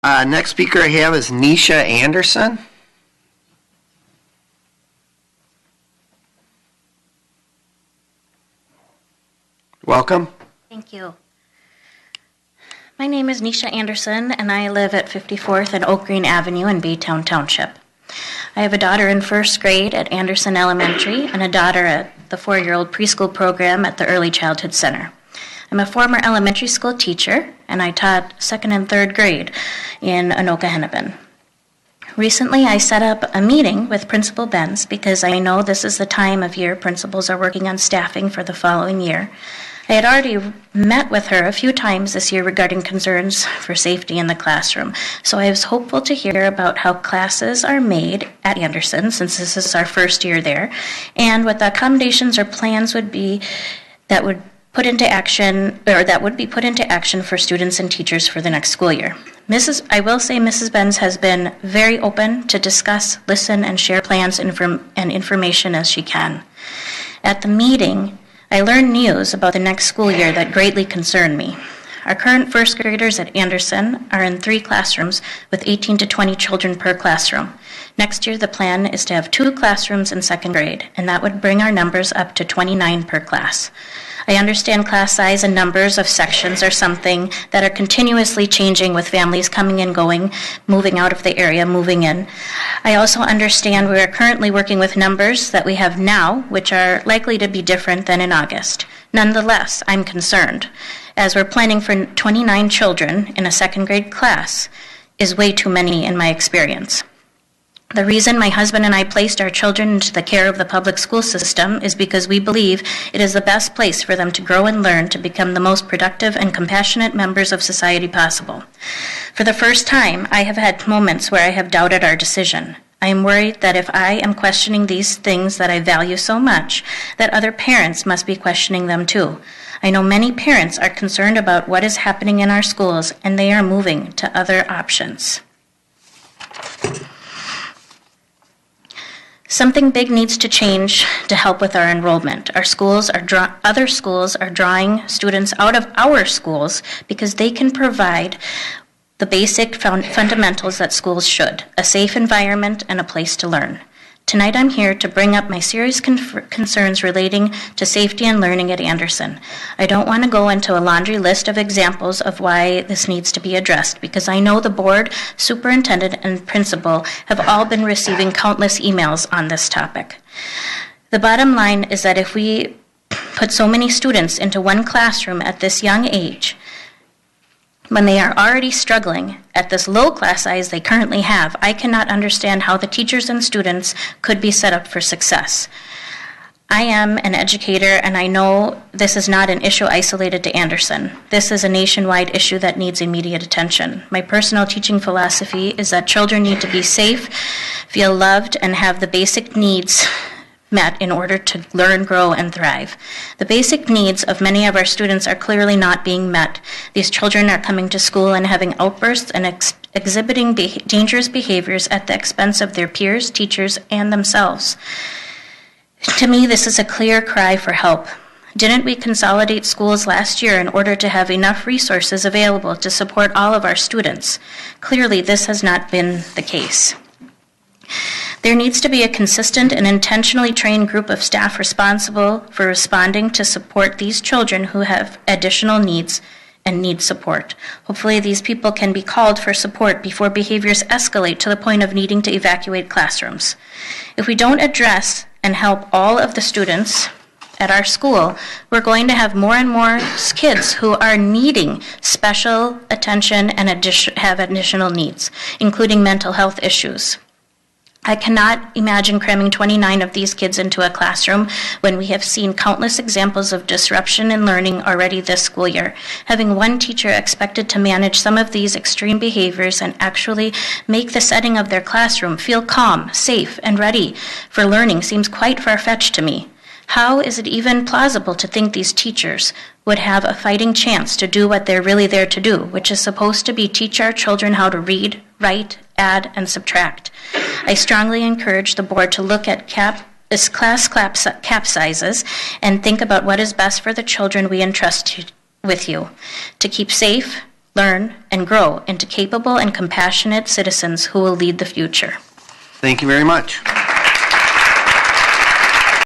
Next speaker I have is Nisha Anderson. Welcome. Thank you. My name is Nisha Anderson, and I live at 54th and Oak Green Avenue in Baytown Township. I have a daughter in first grade at Anderson Elementary and a daughter at the 4-year-old preschool program at the Early Childhood Center. I'm a former elementary school teacher, and I taught 2nd and 3rd grade in Anoka-Hennepin. Recently, I set up a meeting with Principal Benz because I know this is the time of year principals are working on staffing for the following year. I had already met with her a few times this year regarding concerns for safety in the classroom, so I was hopeful to hear about how classes are made at Anderson, since this is our first year there, and what the accommodations or plans would be that would be put into action for students and teachers for the next school year. I will say Mrs. Benz has been very open to discuss, listen, and share plans and information as she can. At the meeting, I learned news about the next school year that greatly concerned me. Our current first graders at Anderson are in 3 classrooms with 18 to 20 children per classroom. Next year, the plan is to have 2 classrooms in 2nd grade, and that would bring our numbers up to 29 per class. I understand class size and numbers of sections are something that are continuously changing with families coming and going, moving out of the area, moving in. I also understand we are currently working with numbers that we have now, which are likely to be different than in August. Nonetheless, I'm concerned, as we're planning for 29 children in a 2nd grade class is way too many in my experience. The reason my husband and I placed our children into the care of the public school system is because we believe it is the best place for them to grow and learn to become the most productive and compassionate members of society possible. For the first time, I have had moments where I have doubted our decision. I am worried that if I am questioning these things that I value so much, that other parents must be questioning them too. I know many parents are concerned about what is happening in our schools, and they are moving to other options. Something big needs to change to help with our enrollment. Other schools are drawing students out of our schools because they can provide the basic fundamentals that schools should: a safe environment and a place to learn. Tonight I'm here to bring up my serious concerns relating to safety and learning at Anderson. I don't want to go into a laundry list of examples of why this needs to be addressed, because I know the board, superintendent, and principal have all been receiving countless emails on this topic. The bottom line is that if we put so many students into one classroom at this young age, when they are already struggling at this low class size they currently have, I cannot understand how the teachers and students could be set up for success. I am an educator, and I know this is not an issue isolated to Anderson. This is a nationwide issue that needs immediate attention. My personal teaching philosophy is that children need to be safe, feel loved, and have the basic needs met in order to learn, grow, and thrive. The basic needs of many of our students are clearly not being met. These children are coming to school and having outbursts and exhibiting dangerous behaviors at the expense of their peers, teachers, and themselves. To me, this is a clear cry for help. Didn't we consolidate schools last year in order to have enough resources available to support all of our students? Clearly, this has not been the case. There needs to be a consistent and intentionally trained group of staff responsible for responding to support these children who have additional needs and need support. Hopefully these people can be called for support before behaviors escalate to the point of needing to evacuate classrooms. If we don't address and help all of the students at our school, we're going to have more and more kids who are needing special attention and have additional needs, including mental health issues. I cannot imagine cramming 29 of these kids into a classroom when we have seen countless examples of disruption in learning already this school year. Having one teacher expected to manage some of these extreme behaviors and actually make the setting of their classroom feel calm, safe, and ready for learning seems quite far-fetched to me. How is it even plausible to think these teachers would have a fighting chance to do what they're really there to do, which is supposed to be teach our children how to read, write, add, and subtract? I strongly encourage the board to look at class cap sizes and think about what is best for the children we entrust with you, to keep safe, learn, and grow into capable and compassionate citizens who will lead the future. Thank you very much.